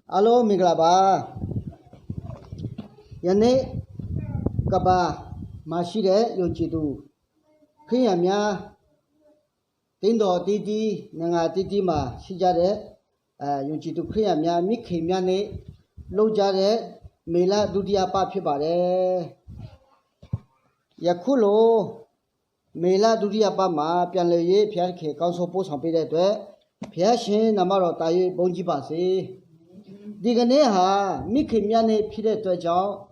Alo Miglaba Yane Kaba Mashide Yonchidu Kiyamya Tindo Titi Nanga Titima Shijade Yonchidu Kiyamya Mikimiane Lojade Mela Dudia Papibare Yakulo Mela Dudia Pama Pianle Piake Council Post on Pede Piashin Namaro Tai Bonjibasi Diganeha Mikimiane Pide Dwajao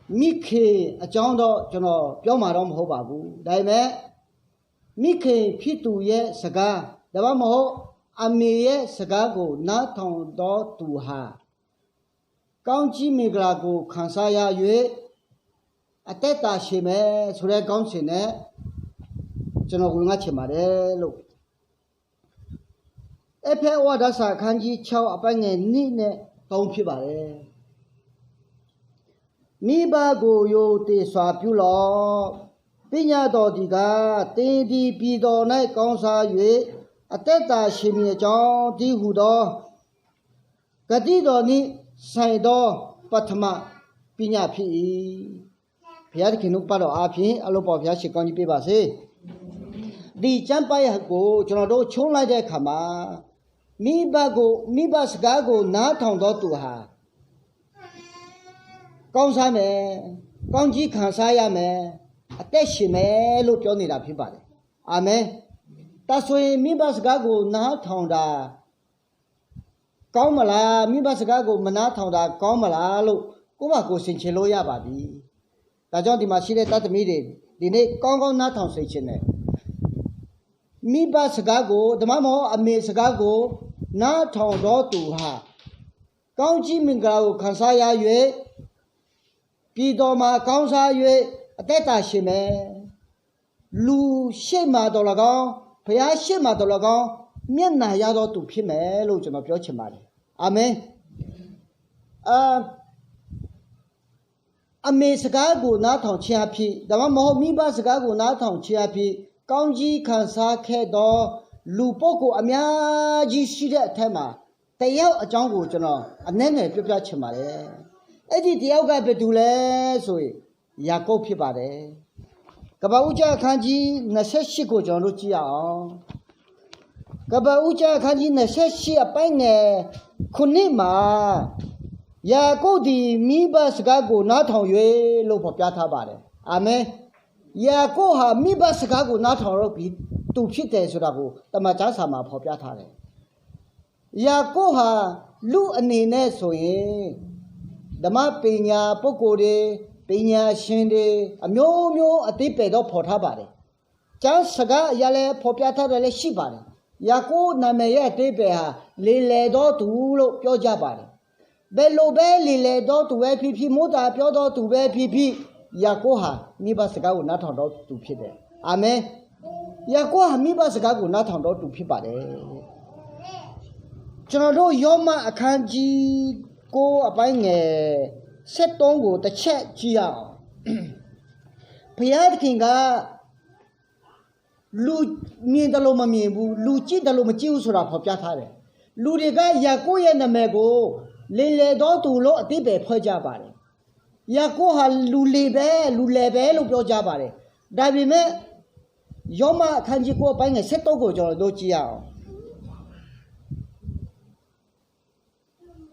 Miki a Jondo Jono Yomarom Hobabu Daime Miki Pitu ye Saga Davamo Amie Sagago Naton do to ha County Migrago Kansaya Yue Ateta Shime Sure Gonsine Jono Gungachimare look Epe Wadasa Kanji Chow upon a nine Don Pibare Miba go yo te swapulo Pinya do diga te di pido na konsa yue Ateta shimi chong di hudo Gadido ni saido patama Pinya pi Piat kinupado api alopo piashikoni pibase Di champaya go jono chung like de kama Miba sgago na tong do tu ha Con sa me, con ji khan sa ya me, atet shi me lo pyo ni da phit pare. Amen. Ta so yin mi ba sga ko na thong da kaung ma la, mi ba sga ko ma na thong da kaung ma la lo ko ba ko sin chin lo ya ba bi. Da jaung di ma shi de tat thami de di nay kaung kaung na thong sai chin ne. Mi ba sga ko dama mo ame sga ko na thong do tu ha. Kaung ji min ga ko khan sa ya yue Pidoma Kansa Yue Ateta Shime Lu Shema Dolagon, Pia Shema Dolagon, Miena Yado to Pime, Lojan of Yochimari. Amen. A Mesagago not on Chiapi, the one more Miba Sagago not on Chiapi, Kanji Kansa Kedo, Lupoko Amiaji Shida Tema, Tayo a jungle journal, a nene Pipia Chimare. Edi Dioga Bedule, so Yako Pibare. Kabauja Kanji, Naseshiko Jonucia. Kabauja Kanji, Naseshi a Pine, Kunima. Yako di Mibas Gago, not on Yue, Lopopiata Bare. Amen. Yako ha Mibas Gago, not on Ropi, to Chite Surago, the Majasama Popiatare. Yako ha Lu Anine, so ye. Dama Pina, Pocode, Pina, Shinde, a mio, a tipedo portabare. Jan Saga Yale Popiata de Shibare. Yako Namea Tepea, Lile do to Ulo Piojabare. Bello belly le do to wear PP, Muta Piodo to wear PP. Yakoha, Mibasaga not on to Pide. Amen. Yakoha Mibasaga not on to Pibare. General Yoma Akanji. Go a buying a set dongo the chat Gia Piat Kinga Lu me the Loma Mibu, Luci the Lomachiu Sura Popiatare. Ludiga Yako and the Mego, Lele Dotu Lo Tibe Pojabare. Yakoha Lulebe, Lupojabare. Davime Yoma Kanjiko buying a set dongo Dogia.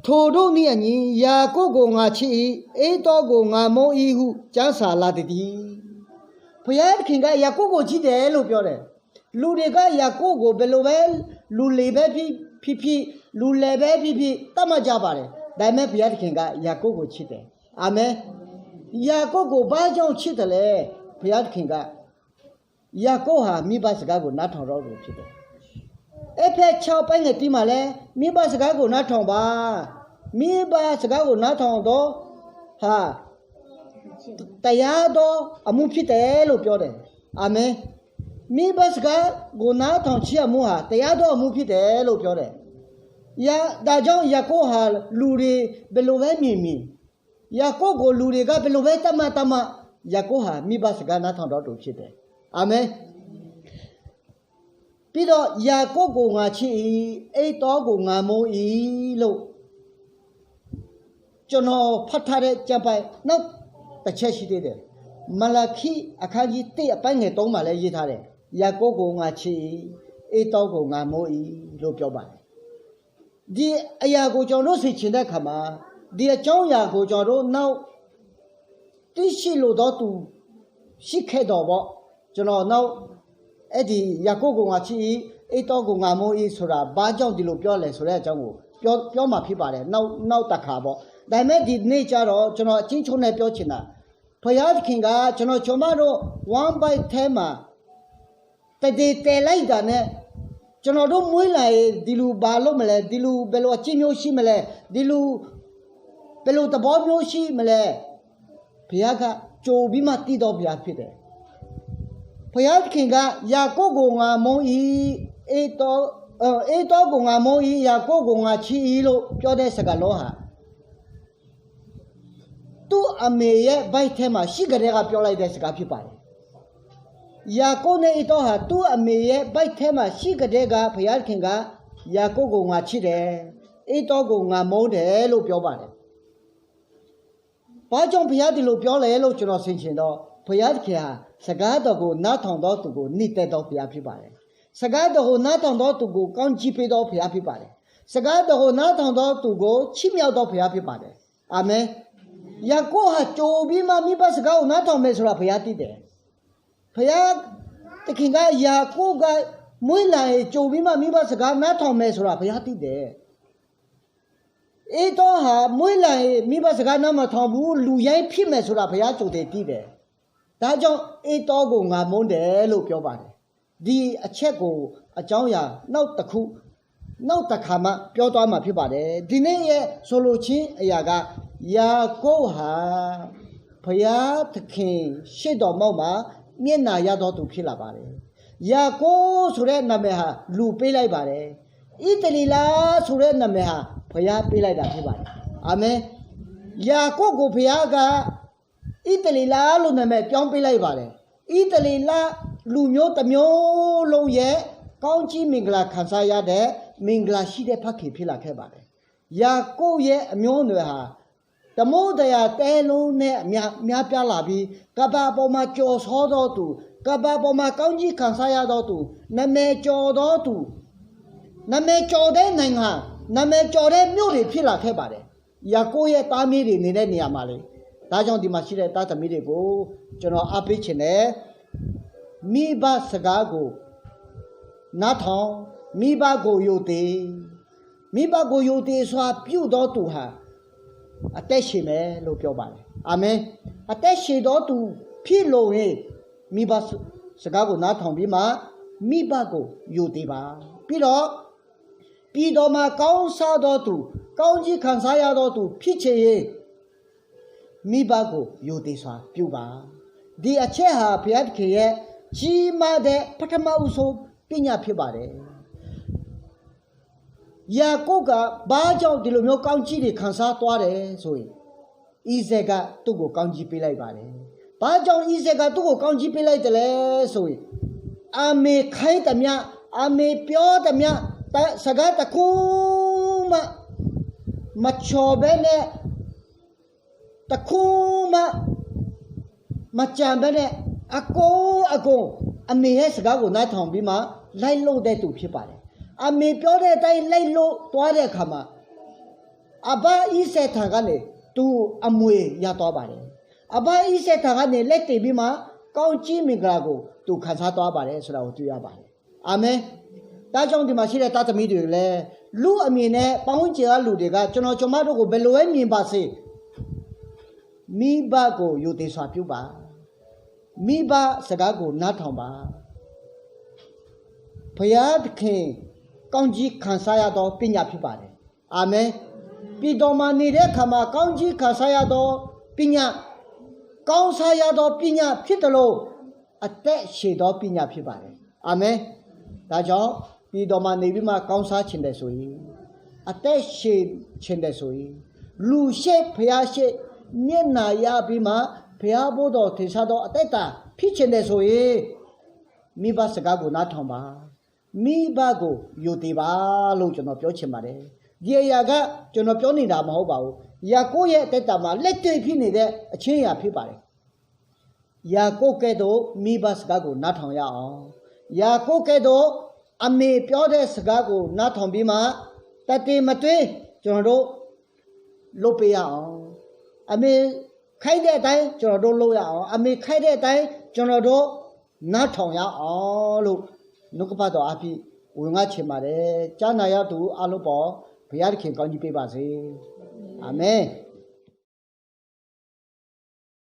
Todo ni ani ya ko go nga chi e to go nga mo i hu ja sa la de di phya khin ga ya ko go chi de lo pyo de lu de ga ya ko go be lo be lu le be phi lu le be phi ta ma ja ba de dai me phya khin ga ya ko go chi de amen ya ko go ba jaung chi de le phya khin ga ya ko ha mi ba saga go na thong ro lo chi de Epe chow bang a timale, me ba sagago not on ba. Me ba sagago not on do. Ha. Tayado, a mupite lo piode. Amen. Me ba sagago not on chiamuha, tayado a mupite lo piode. Ya, da John Yakoha, Luri, Belove Mimi. Yako go Luriga, Beloveta Matama, Yakoha, me ba sagana on do chite. Amen. ပြီးတော့ယာကုပ်ကိုငါချစ်၏အိတ်တော်ကိုငါမုန်း၏လို့ကျွန်တော်ဖတ်ထားတဲ့ကြပိုက်နောက်တစ်ချက်ရှိသေးတယ်မလာခိအခန်းကြီး1အပိုင်းငယ်3မှာလည်းရေးထားတယ်ယာကုပ်ကိုငါချစ်၏အိတ်တော်ကိုငါမုန်း၏လို့ပြောပါတယ်ဒီအရာကိုကျွန်တော်တို့သိချင်တဲ့အခါမှာဒီအကြောင်းအရာကိုကျွန်တော်တို့နောက်သိရှိလို့တော့သူရှိခဲ့တော့ပေါ့ကျွန်တော်နောက်အဲ့ဒီယာကုပ်ကိုငါချစ်၏အိတ်တော်ကိုငါမုန်း၏ဆိုတာဘာကြောင့်ဒီလိုပြောလဲဆိုတဲ့အကြောင်းကိုပြောမှာဖြစ်ပါတယ်နောက်တစ်ခါပေါ့ဒါပေမဲ့ဒီနေ့ကျတော့ကျွန်တော်အချင်းချုံနဲ့ပြောချင်တာဖယားခင်ကကျွန်တော်မတို့ one byte ထဲမှာတည်တဲလိုက်တာနဲ့ကျွန်တော်တို့မွေးလာရင်ဒီလူဘာလို့မလဲဒီလူဘယ်လိုအချင်းမျိုးရှိမလဲဒီလူဘယ်လိုသဘောမျိုးရှိမလဲဘုရားကကြိုပြီးမှတည်တော်ဘုရားဖြစ်တယ်ဘုရားခင်ကယာကုပ်ကိုငါမုန်း၏အေတော်ကိုငါမုန်း၏ယာကုပ်ကိုငါချစ်၏လို့ပြောတဲ့စကားလုံးဟာသူ့အမေရဲ့ဘိုက်ထဲမှာရှိကြတဲ့ကပြောလိုက်တဲ့စကားဖြစ်ပါတယ်ယာကုပ်နဲ့အေတော်ဟာသူ့အမေရဲ့ဘိုက်ထဲမှာရှိကြတဲ့ကဘုရားခင်ကယာကုပ်ကိုငါချစ်တယ်အေတော်ကိုငါမုန်းတယ်လို့ပြောပါတယ်ဘာကြောင့်ဘုရားဒီလိုပြောလဲလို့ကျွန်တော်ဆင်ခြင်တော့ဘုရားခင်ဟာစကားတော်ကိုနားထောင်တော်သူကိုနှိမ့်သက်တော်ဘုရားဖြစ်ပါတယ်စကားတော်ကိုနားထောင်တော်သူကိုကောင်းချီးပေးတော်ဘုရားဖြစ်ပါတယ်စကားတော်ကိုနားထောင်တော်သူကိုချီးမြှောက်တော်ဘုရားဖြစ်ပါတယ်အာမင်ယာကုပ်ဟာကြိုပြီးမှမိဘစကားကိုနားထောင်မယ်ဆိုတာဘုရားသိတယ်ဘုရားတခင်ကယာကုပ်ကမွေးလာရင်ကြိုပြီးမှမိဘစကားနားထောင်မယ်ဆိုတာဘုရားသိတယ်အေတော်ဟာမွေးလာရင်မိဘစကားနားမထောင်ဘူးလူရိုင်းဖြစ်မယ်ဆိုတာဘုရားကြိုတယ်သိတယ်ဒါကြောင့်အေတော်ကိုငါမုန်းတယ်လို့ပြောပါတယ်ဒီအချက်ကိုအကြောင်းအရာနောက်တစ်ခါမှပြောသွားမှာဖြစ်ပါတယ်ဒီနေ့ရဲ့ဆိုလိုချင်းအရာကယာကုပ်ဟာဘုရားသခင်ရှေ့တော်မောက်မှာမျက်နာရတော်သူဖြစ်လာပါတယ်ယာကုပ်ဆိုတဲ့နာမည်ဟာလူပေးလိုက်ပါတယ်ဣသရေလဆိုတဲ့နာမည်ဟာဘုရားပေးလိုက်တာဖြစ်ပါတယ်အာမင်ယာကုပ်ကိုဘုရားကဣသရေလလို့နာမည်ပြောင်းပေးလိုက်ပါတယ်ဣသရေလလူမျိုးတစ်မျိုးလုံးရဲ့ကောင်းကြီးမင်္ဂလာခံစားရတဲ့မင်္ဂလာရှိတဲ့ဖခင်ဖြစ်လာခဲ့ပါတယ်ယာကုပ်ရဲ့အမျိုးအနွယ်ဟာတမိုးတရားတဲလုံးနဲ့များပြားလာပြီးကဘာပေါ်မှာကြော်ဆောတော်သူကဘာပေါ်မှာကောင်းကြီးခံစားရတော်သူနာမည်ကျော်တော်သူနာမည်ကျော်တဲ့နိုင်ငံနာမည်ကျော်တဲ့မြို့တွေဖြစ်လာခဲ့ပါတယ်ယာကုပ်ရဲ့သားမီးတွေနေတဲ့နေရာမှာလေဒါကြောင့်ဒီမှာရှိတဲ့သားသမီးတွေကိုကျွန်တော်အားပေးချင်တယ်မိဘစကားကိုနားထောင်မိဘကိုယုတ်သေးမိဘကိုယုတ်သေးစွာပြုတော်သူဟာအသက်ရှင်မယ်လို့ပြောပါတယ်အာမင်အသက်ရှင်တော်သူဖြစ်လို့ရင်မိဘစကားကိုနားထောင်ပြီးမှမိဘကိုယုတ်သေးပါပြီးတော့မှကောင်းစားတော်သူကောင်းကြီးခံစားရတော်သူဖြစ်ချင်ရင်မိဘကိုယုတ်သေးစွာပြုပါဒီအချက်ဟာဘုရားသခင်ရဲ့ကြီးမားတဲ့ပထမဦးဆုံးပညာဖြစ်ပါတယ်ယာကုပ်ကဘာကြောင့်ဒီလိုမျိုးကောင်းကြီးတွေခံစားသွားတယ်ဆိုရင်ဣဇက်ကသူ့ကိုကောင်းကြီးပေးလိုက်ပါတယ်ဘာကြောင့်ဣဇက်ကသူ့ကိုကောင်းကြီးပေးလိုက်တယ်လဲဆိုရင်အာမေခိုင်းတမျှအာမေပြောတမျှစကားတခုမှမချော်ဘဲနဲ့တခုမှမကြံဘဲနဲ့အကုန်အမေရဲ့စကားကိုနားထောင်ပြီးမှလိုက်လို့တဲ့သူဖြစ်ပါတယ်အမေပြောတဲ့အတိုင်းလိုက်လို့သွားတဲ့အခါမှာအဘဣစေထံကနေသူအမွေရသွားပါတယ်အဘဣစေထံကနေလက်တည်ပြီးမှကောင်းကြီးမင်္ဂလာကိုသူခံစားသွားပါတယ်ဆိုတာကိုတွေ့ရပါတယ်အာမင်ဒါကြောင့်ဒီမှာရှိတဲ့သားသမီးတွေလည်းလူအမြင်နဲ့ပေါင်းချင်တဲ့လူတွေကကျွန်မတို့ကိုဘယ်လိုပဲမြင်ပါစေမိဘကိုယုတ်သေးစွာပြုပါမိဘစကားကိုနားထောင်ပါဘုရားသခင်ကောင်းကြီးခံစားရသောပညာဖြစ်ပါတယ်အာမင်ပြည်တော်မှာနေတဲ့အခါမှာကောင်းကြီးခံစားရသောပညာကောင်းစားရသောပညာဖြစ်တယ်လို့အသက်ရှည်သောပညာဖြစ်ပါတယ်အာမင်ဒါကြောင့်ပြည်တော်မှာနေပြီးမှကောင်းစားခြင်းတယ်ဆိုရင်အသက်ရှည်ခြင်းတယ်ဆိုရင်လူရှိဘုရားရှိမျက်နာရပြီးမှဘုရားဘုဒ္ဓထင်ရှားသောအသက်တာဖြစ်ခြင်းတယ်ဆိုရင်မိဘစကားကိုနားထောင်ပါ mi ba go yo de ba lo cho nóပြောချင်ပါတယ်ဒီအရာကကျွန်တော်ပြောနေတာမဟုတ်ပါဘူးယာကိုရဲ့တက်တာမှာလက်တွေ့ဖြစ်နေတဲ့အချင်းအရာဖြစ်ပါတယ်ယာကိုကဲ့သို့မိဘစကားကိုနားထောင်ရအောင်ယာကိုကဲ့သို့အမေပြောတဲ့စကားကိုနားထောင်ပြီးမှတတိမတွေးကျွန်တော်တို့လုပ်ပေးရအောင်အမေခိုက်တဲ့အတိုင်းကျွန်တော်တို့လုပ်ရအောင်အမေခိုက်တဲ့အတိုင်းကျွန်တော်တို့နားထောင်ရအောင်လို့နှုတ်ကပတ်တော်အဖြစ်ဝင်ငါချင်ပါတယ်ကြားနာရသူအလုံးပေါ်ဘုရားသခင်ကောင်းကြီးပေးပါစေအာမင်